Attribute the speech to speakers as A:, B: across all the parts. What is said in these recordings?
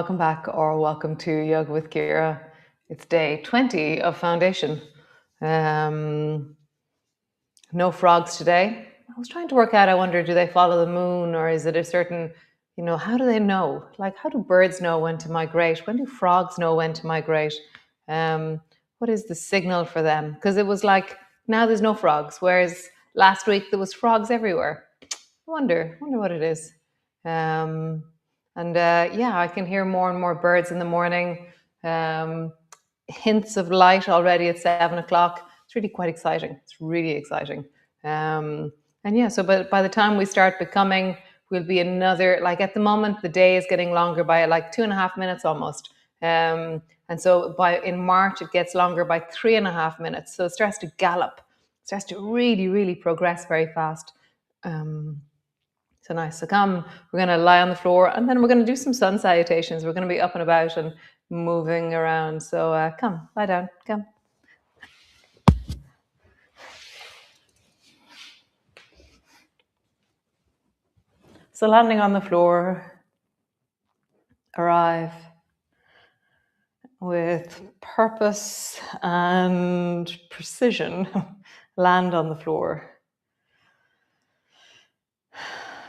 A: welcome back or welcome to Yoga with Ciara. It's day 20 of foundation. No frogs today. I was trying to work out, I wonder, do they follow the moon or is it a certain, how do they know? Like, how do birds know when to migrate? When do frogs know when to migrate? What is the signal for them? Because it was like, now there's no frogs, whereas last week there was frogs everywhere. I wonder what it is. I can hear more and more birds in the morning. Hints of light already at 7 o'clock. It's really quite exciting. It's really exciting. So by the time we start becoming, we'll be another, like at the moment, the day is getting longer by like 2.5 minutes almost. And so in March, it gets longer by 3.5 minutes. So it starts to gallop. It starts to really, really progress very fast. So nice. So come, we're going to lie on the floor and then we're going to do some sun salutations. We're going to be up and about and moving around. So come, lie down, come. So landing on the floor, arrive with purpose and precision. Land on the floor.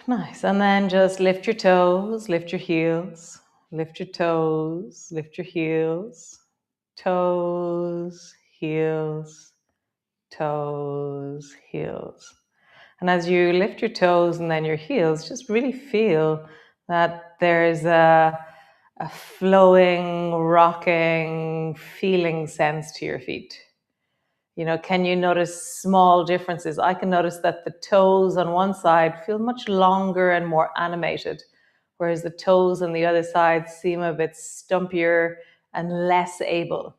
A: Nice. And then just lift your toes, lift your heels, lift your toes, lift your heels, toes, heels, toes, heels. And as you lift your toes and then your heels, just really feel that there's a flowing, rocking, feeling sense to your feet. Can you notice small differences? I can notice that the toes on one side feel much longer and more animated, whereas the toes on the other side seem a bit stumpier and less able,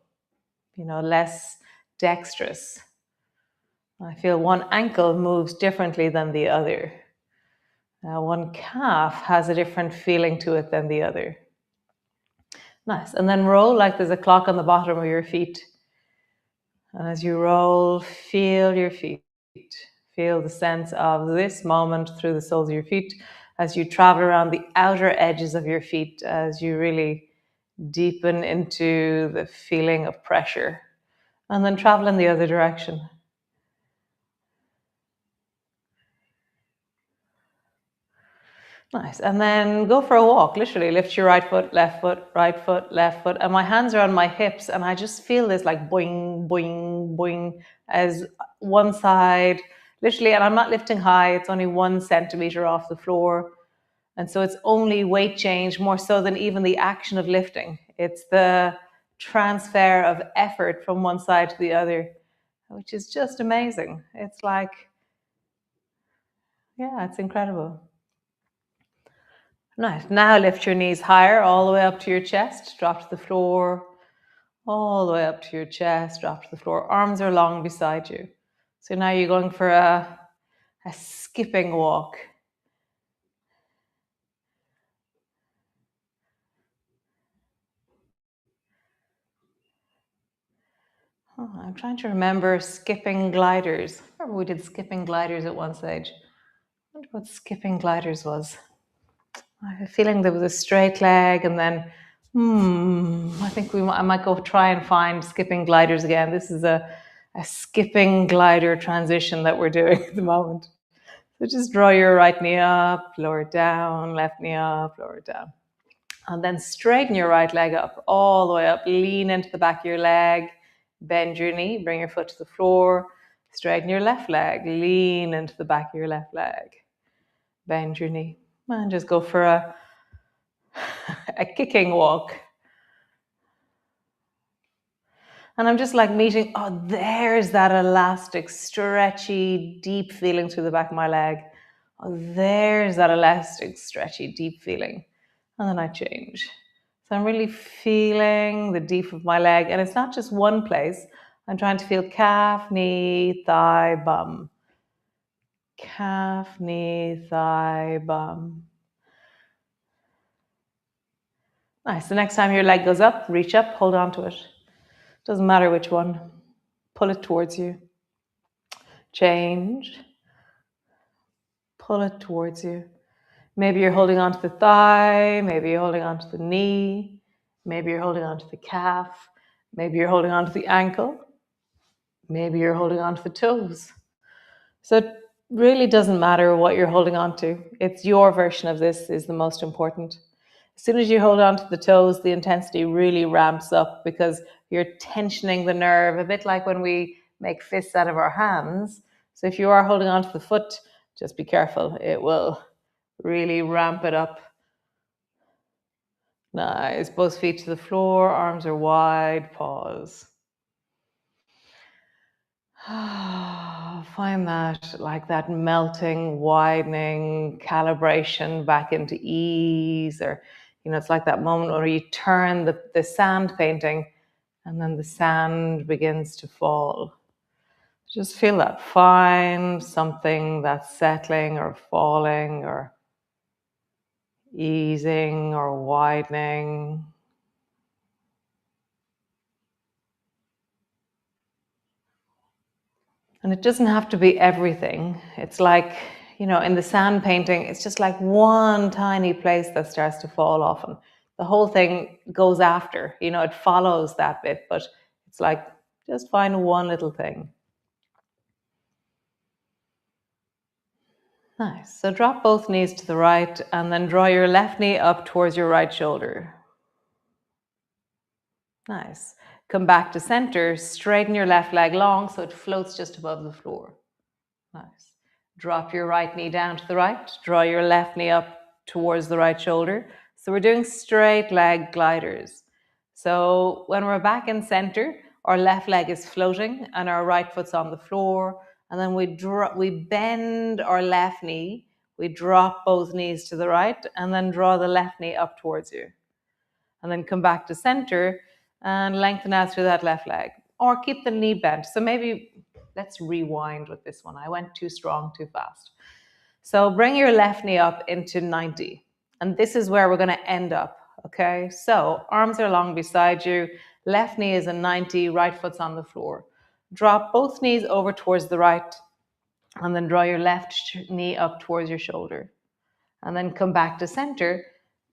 A: less dexterous. I feel one ankle moves differently than the other. One calf has a different feeling to it than the other. Nice. And then roll like there's a clock on the bottom of your feet. And as you roll, feel your feet. Feel the sense of this moment through the soles of your feet as you travel around the outer edges of your feet, as you really deepen into the feeling of pressure. And then travel in the other direction. Nice. And then go for a walk. Literally lift your right foot, left foot, right foot, left foot. And my hands are on my hips and I just feel this like boing, boing, boing as one side, literally, and I'm not lifting high. It's only 1 centimeter off the floor. And so it's only weight change more so than even the action of lifting. It's the transfer of effort from one side to the other, which is just amazing. It's like, yeah, it's incredible. Nice. Now lift your knees higher, all the way up to your chest, drop to the floor, all the way up to your chest, drop to the floor. Arms are long beside you. So now you're going for a skipping walk. Oh, I'm trying to remember skipping gliders. I remember we did skipping gliders at one stage. I wonder what skipping gliders was. I have a feeling there was a straight leg and then, I think I might go try and find skipping gliders again. This is a skipping glider transition that we're doing at the moment. So just draw your right knee up, lower it down, left knee up, lower it down. And then straighten your right leg up, all the way up, lean into the back of your leg, bend your knee, bring your foot to the floor, straighten your left leg, lean into the back of your left leg, bend your knee. And just go for a kicking walk. And I'm just like meeting, there's that elastic, stretchy, deep feeling through the back of my leg. Oh, there's that elastic, stretchy, deep feeling. And then I change. So I'm really feeling the deep of my leg. And it's not just one place. I'm trying to feel calf, knee, thigh, bum. Calf, knee, thigh, bum. Nice. The next time your leg goes up, reach up, hold on to it. Doesn't matter which one. Pull it towards you. Change. Pull it towards you. Maybe you're holding onto the thigh, maybe you're holding onto the knee, maybe you're holding onto the calf, maybe you're holding onto the ankle, maybe you're holding onto the toes. So it really doesn't matter what you're holding onto. It's your version of this is the most important. As soon as you hold on to the toes, the intensity really ramps up because you're tensioning the nerve, a bit like when we make fists out of our hands. So if you are holding on to the foot, just be careful. It will really ramp it up. Nice. Both feet to the floor, arms are wide, pause. Find that, like that melting, widening, calibration back into ease, or, it's like that moment where you turn the sand painting and then the sand begins to fall. Just feel that. Find something that's settling or falling or easing or widening. And it doesn't have to be everything. It's like, in the sand painting, it's just like one tiny place that starts to fall off, and the whole thing goes after, it follows that bit, but it's like, just find one little thing. Nice. So drop both knees to the right and then draw your left knee up towards your right shoulder. Nice. Come back to center, straighten your left leg long so it floats just above the floor. Nice. Drop your right knee down to the right. Draw your left knee up towards the right shoulder. So we're doing straight leg gliders. So when we're back in center, our left leg is floating and our right foot's on the floor. And then we bend our left knee. We drop both knees to the right and then draw the left knee up towards you. And then come back to center and lengthen out through that left leg. Or keep the knee bent. So maybe let's rewind with this one. I went too strong, too fast. So bring your left knee up into 90. And this is where we're going to end up. Okay, so arms are long beside you. Left knee is a 90, right foot's on the floor. Drop both knees over towards the right. And then draw your left knee up towards your shoulder. And then come back to center.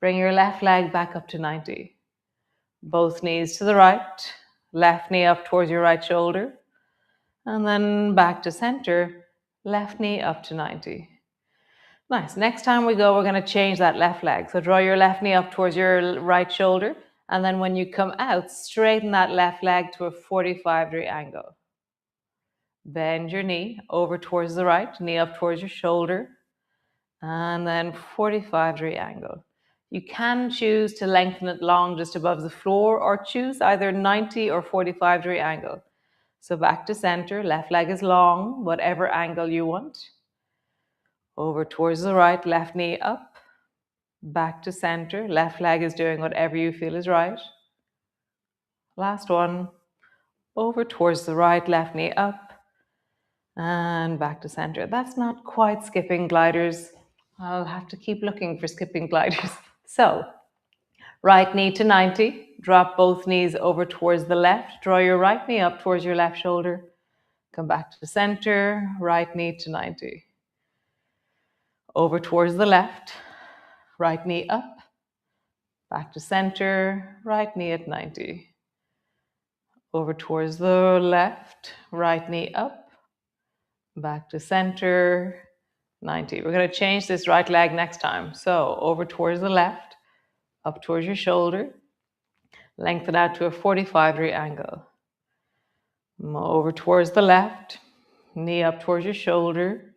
A: Bring your left leg back up to 90. Both knees to the right. Left knee up towards your right shoulder. And then back to center, left knee up to 90. Nice. Next time we go, we're going to change that left leg. So draw your left knee up towards your right shoulder. And then when you come out, straighten that left leg to a 45-degree angle. Bend your knee over towards the right, knee up towards your shoulder. And then 45-degree angle. You can choose to lengthen it long just above the floor or choose either 90 or 45-degree angle. So back to center, left leg is long, whatever angle you want. Over towards the right, left knee up. Back to center, left leg is doing whatever you feel is right. Last one. Over towards the right, left knee up. And back to center. That's not quite skipping gliders. I'll have to keep looking for skipping gliders. So, right knee to 90. Drop both knees over towards the left. Draw your right knee up towards your left shoulder. Come back to center, right knee to 90. Over towards the left, right knee up. Back to center, right knee at 90. Over towards the left, right knee up. Back to center, 90. We're going to change this right leg next time. So over towards the left, up towards your shoulder. Lengthen out to a 45-degree angle. Over towards the left, knee up towards your shoulder,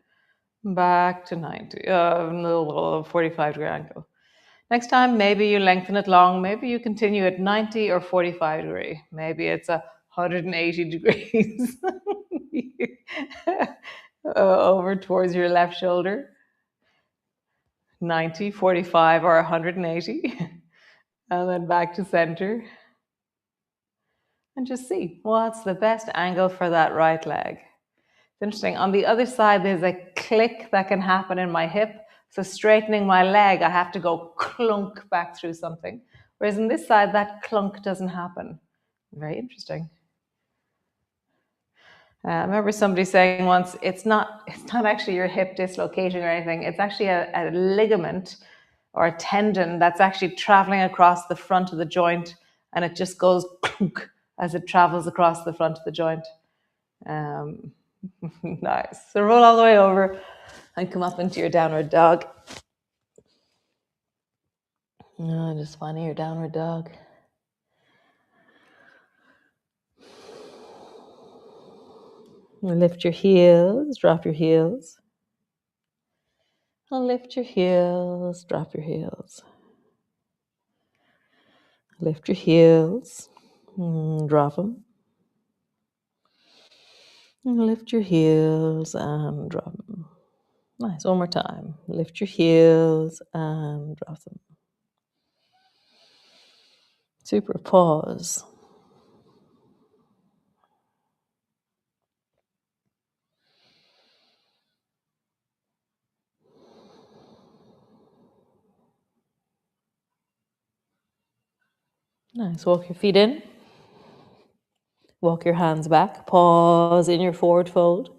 A: back to 90, 45-degree angle. Next time, maybe you lengthen it long, maybe you continue at 90 or 45 degree. Maybe it's 180 degrees. Over towards your left shoulder, 90, 45 or 180. And then back to center. And just see what's the best angle for that right leg. It's interesting. On the other side, there's a click that can happen in my hip. So straightening my leg, I have to go clunk back through something. Whereas on this side, that clunk doesn't happen. Very interesting. I remember somebody saying once, it's not actually your hip dislocating or anything. It's actually a ligament or a tendon that's actually traveling across the front of the joint, and it just goes clunk as it travels across the front of the joint. Nice. So roll all the way over and come up into your downward dog. Just finding your downward dog. Lift your heels, drop your heels. Lift your heels, drop your heels. Lift your heels, drop them. Lift your heels and drop them. Nice, one more time. Lift your heels and drop them. Super, pause. Nice, walk your feet in. Walk your hands back. Pause in your forward fold.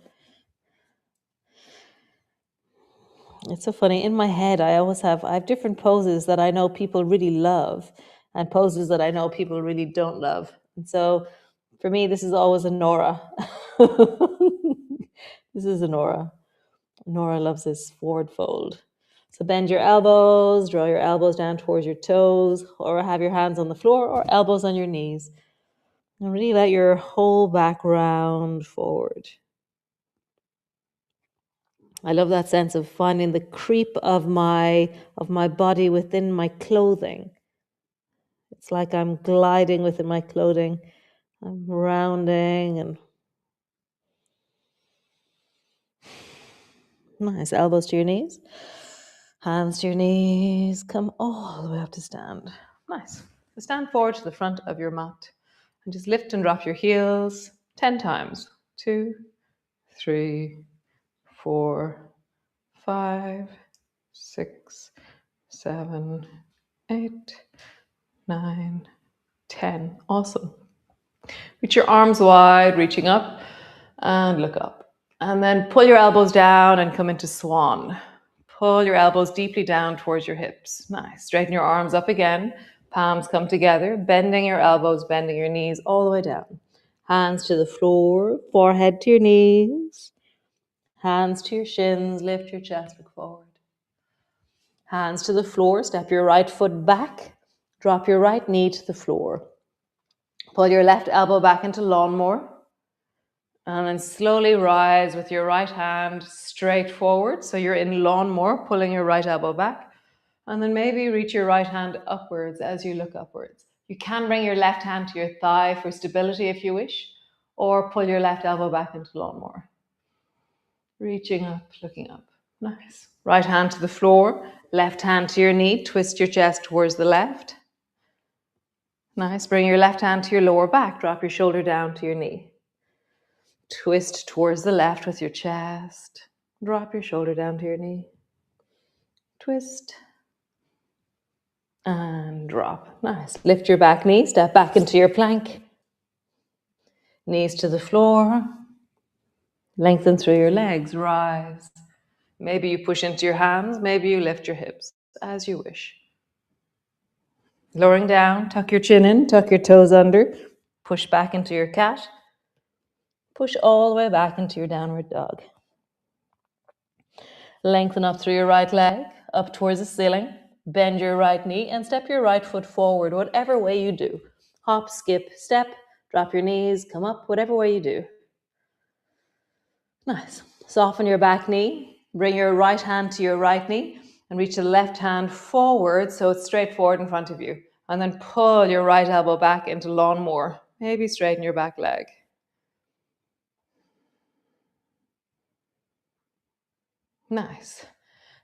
A: It's so funny. In my head, I have different poses that I know people really love and poses that I know people really don't love. And so for me, this is always a Nora. This is a Nora. Nora loves this forward fold. So bend your elbows, draw your elbows down towards your toes, or have your hands on the floor or elbows on your knees. And really let your whole back round forward. I love that sense of finding the creep of my body within my clothing. It's like I'm gliding within my clothing. I'm rounding and nice. Elbows to your knees. Hands to your knees. Come all the way up to stand. Nice. So stand forward to the front of your mat and just lift and drop your heels 10 times. 2, 3, 4, 5, 6, 7, 8, 9, 10. Awesome. Reach your arms wide, reaching up and look up. And then pull your elbows down and come into swan. Pull your elbows deeply down towards your hips. Nice. Straighten your arms up again. Palms come together, bending your elbows, bending your knees all the way down. Hands to the floor, forehead to your knees. Hands to your shins, lift your chest, look forward. Hands to the floor, step your right foot back. Drop your right knee to the floor. Pull your left elbow back into lawnmower. And then slowly rise with your right hand straight forward. So you're in lawnmower, pulling your right elbow back. And then maybe reach your right hand upwards as you look upwards. You can bring your left hand to your thigh for stability if you wish, or pull your left elbow back into lawnmower. Reaching up, looking up. Nice. Right hand to the floor, left hand to your knee. Twist your chest towards the left. Nice. Bring your left hand to your lower back. Drop your shoulder down to your knee. Twist towards the left with your chest. Drop your shoulder down to your knee. Twist. And drop. Nice. Lift your back knee. Step back into your plank. Knees to the floor. Lengthen through your legs. Rise. Maybe you push into your hands. Maybe you lift your hips as you wish. Lowering down. Tuck your chin in. Tuck your toes under. Push back into your cat. Push all the way back into your downward dog. Lengthen up through your right leg, up towards the ceiling. Bend your right knee and step your right foot forward, whatever way you do. Hop, skip, step, drop your knees, come up, whatever way you do. Nice. Soften your back knee. Bring your right hand to your right knee and reach the left hand forward so it's straight forward in front of you. And then pull your right elbow back into lawnmower. Maybe straighten your back leg. Nice.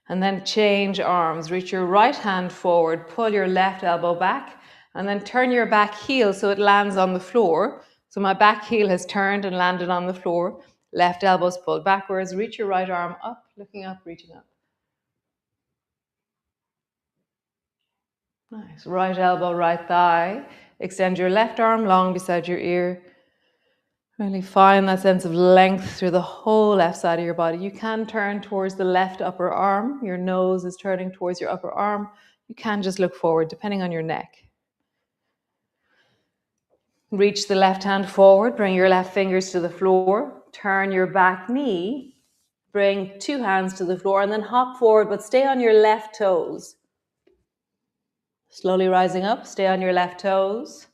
A: And then change arms. Reach your right hand forward, pull your left elbow back, and then turn your back heel so it lands on the floor. So my back heel has turned and landed on the floor. Left elbow's pulled backwards. Reach your right arm up, looking up, reaching up. Nice. Right elbow, right thigh. Extend your left arm long beside your ear. Really find that sense of length through the whole left side of your body. You can turn towards the left upper arm. Your nose is turning towards your upper arm. You can just look forward, depending on your neck. Reach the left hand forward. Bring your left fingers to the floor. Turn your back knee. Bring 2 hands to the floor and then hop forward, but stay on your left toes. Slowly rising up, stay on your left toes.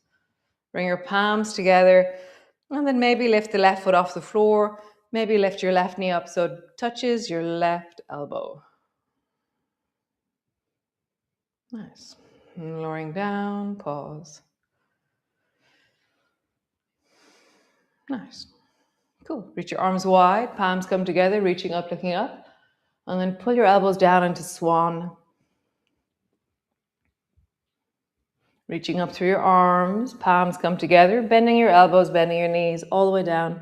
A: Bring your palms together. And then maybe lift the left foot off the floor. Maybe lift your left knee up so it touches your left elbow. Nice. And lowering down, pause. Nice. Cool. Reach your arms wide, palms come together, reaching up, looking up. And then pull your elbows down into swan. Reaching up through your arms, palms come together, bending your elbows, bending your knees all the way down.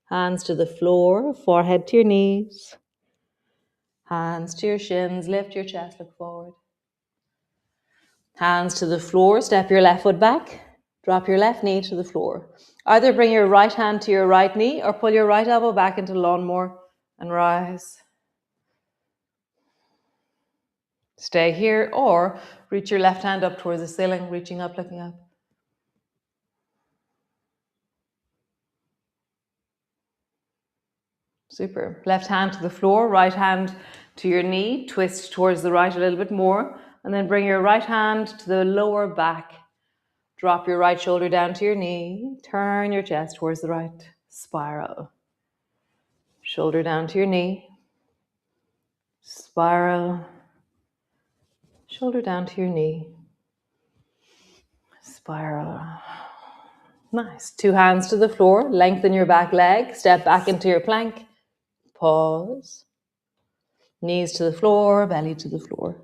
A: Hands to the floor, forehead to your knees. Hands to your shins, lift your chest, look forward. Hands to the floor, step your left foot back, drop your left knee to the floor. Either bring your right hand to your right knee or pull your right elbow back into lawnmower and rise. Stay here or reach your left hand up towards the ceiling, reaching up, looking up. Super. Left hand to the floor, right hand to your knee, twist towards the right a little bit more, and then bring your right hand to the lower back. Drop your right shoulder down to your knee, turn your chest towards the right, spiral. Shoulder down to your knee, spiral. Shoulder down to your knee, spiral. Nice. 2 hands to the floor, lengthen your back leg, step back into your plank, pause. Knees to the floor, belly to the floor.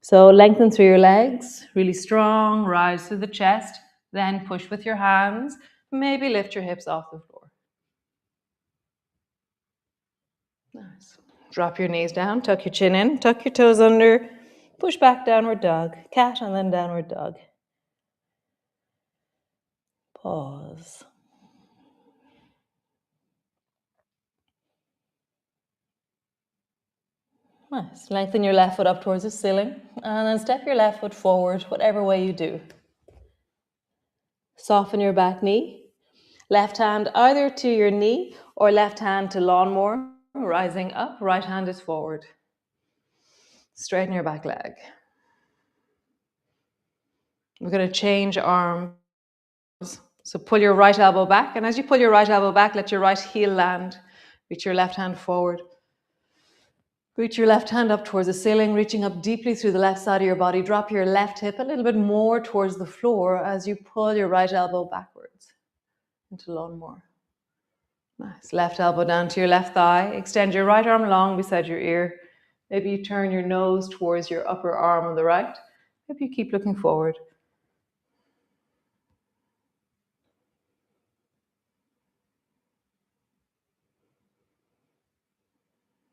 A: So lengthen through your legs, really strong, rise through the chest, then push with your hands, maybe lift your hips off the floor. Nice. Drop your knees down, tuck your chin in, tuck your toes under, push back, downward dog, cat, and then downward dog. Pause. Nice. Lengthen your left foot up towards the ceiling, and then step your left foot forward, whatever way you do. Soften your back knee. Left hand either to your knee or left hand to lawnmower, rising up, right hand is forward. Straighten your back leg. We're going to change arms. So pull your right elbow back, and as you pull your right elbow back, let your right heel land. Reach your left hand forward. Reach your left hand up towards the ceiling, reaching up deeply through the left side of your body. Drop your left hip a little bit more towards the floor as you pull your right elbow backwards into lawnmower. Nice. Left elbow down to your left thigh. Extend your right arm long beside your ear. Maybe you turn your nose towards your upper arm on the right. Maybe you keep looking forward.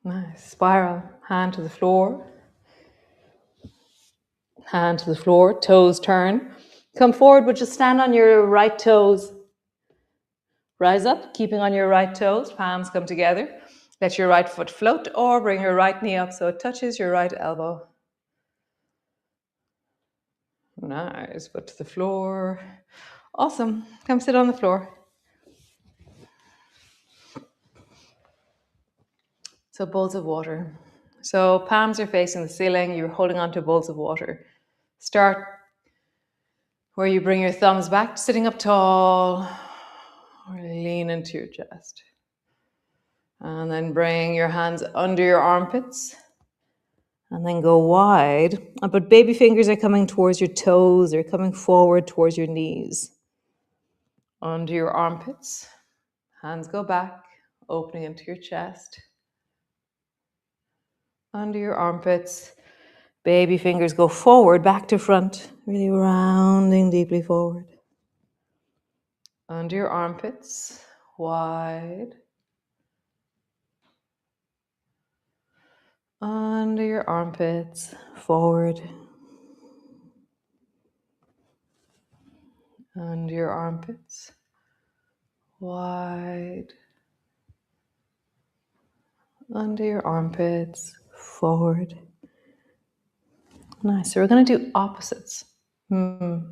A: Nice. Spiral. Hand to the floor. Hand to the floor. Toes turn. Come forward, but just stand on your right toes. Rise up, keeping on your right toes. Palms come together. Let your right foot float or bring your right knee up so it touches your right elbow. Nice. Foot to the floor. Awesome. Come sit on the floor. So bowls of water. So palms are facing the ceiling. You're holding onto bowls of water. Start where you bring your thumbs back, sitting up tall, or lean into your chest. And then bring your hands under your armpits. And then go wide. But baby fingers are coming towards your toes. They're coming forward towards your knees. Under your armpits. Hands go back, opening into your chest. Under your armpits. Baby fingers go forward, back to front. Really rounding deeply forward. Under your armpits. Wide. Under your armpits. Forward. Under your armpits. wide, under your armpits, forward. Nice. So we're going to do opposites. No,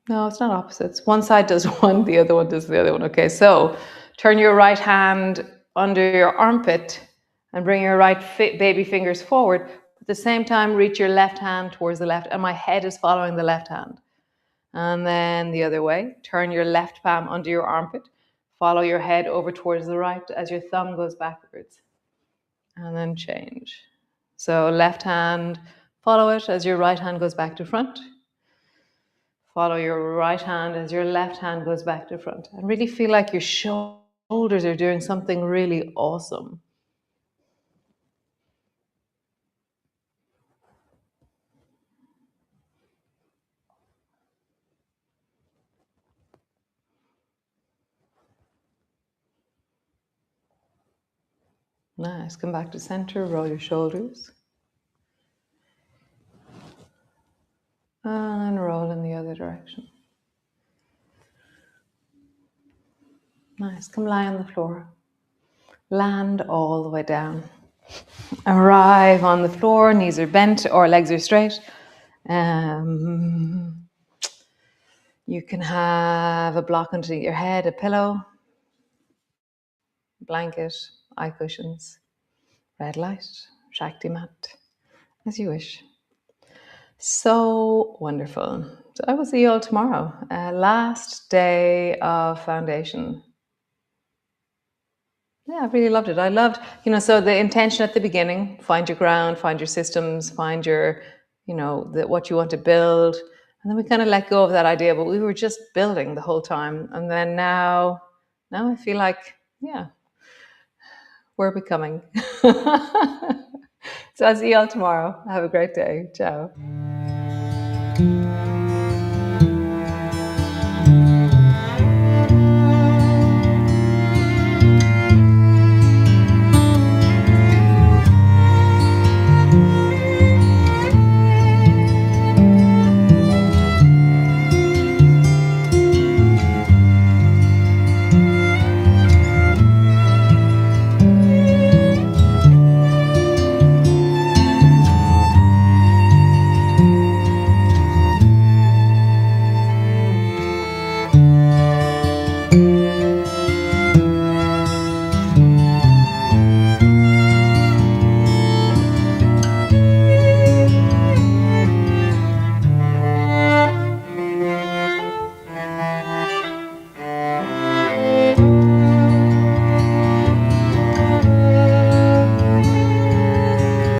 A: it's not opposites. One side does one, the other one does the other one. Okay, so turn your right hand under your armpit and bring your right baby fingers forward. At the same time, reach your left hand towards the left, and my head is following the left hand. And then the other way, turn your left palm under your armpit, follow your head over towards the right as your thumb goes backwards. And then change. So left hand, follow it as your right hand goes back to front. Follow your right hand as your left hand goes back to front. And really feel like your shoulders are doing something really awesome. Nice. Come back to center, roll your shoulders. And roll in the other direction. Nice. Come lie on the floor. Land all the way down. Arrive on the floor, knees are bent or legs are straight. You can have a block underneath your head, a pillow, blanket, eye cushions, red light, Shakti mat, as you wish. So wonderful. So I will see you all tomorrow. Last day of foundation. Yeah, I really loved it. I loved, so the intention at the beginning, find your ground, find your systems, find your, what you want to build. And then we kind of let go of that idea, but we were just building the whole time. And then now I feel like, yeah, we're becoming. So I'll see you all tomorrow. Have a great day. Ciao.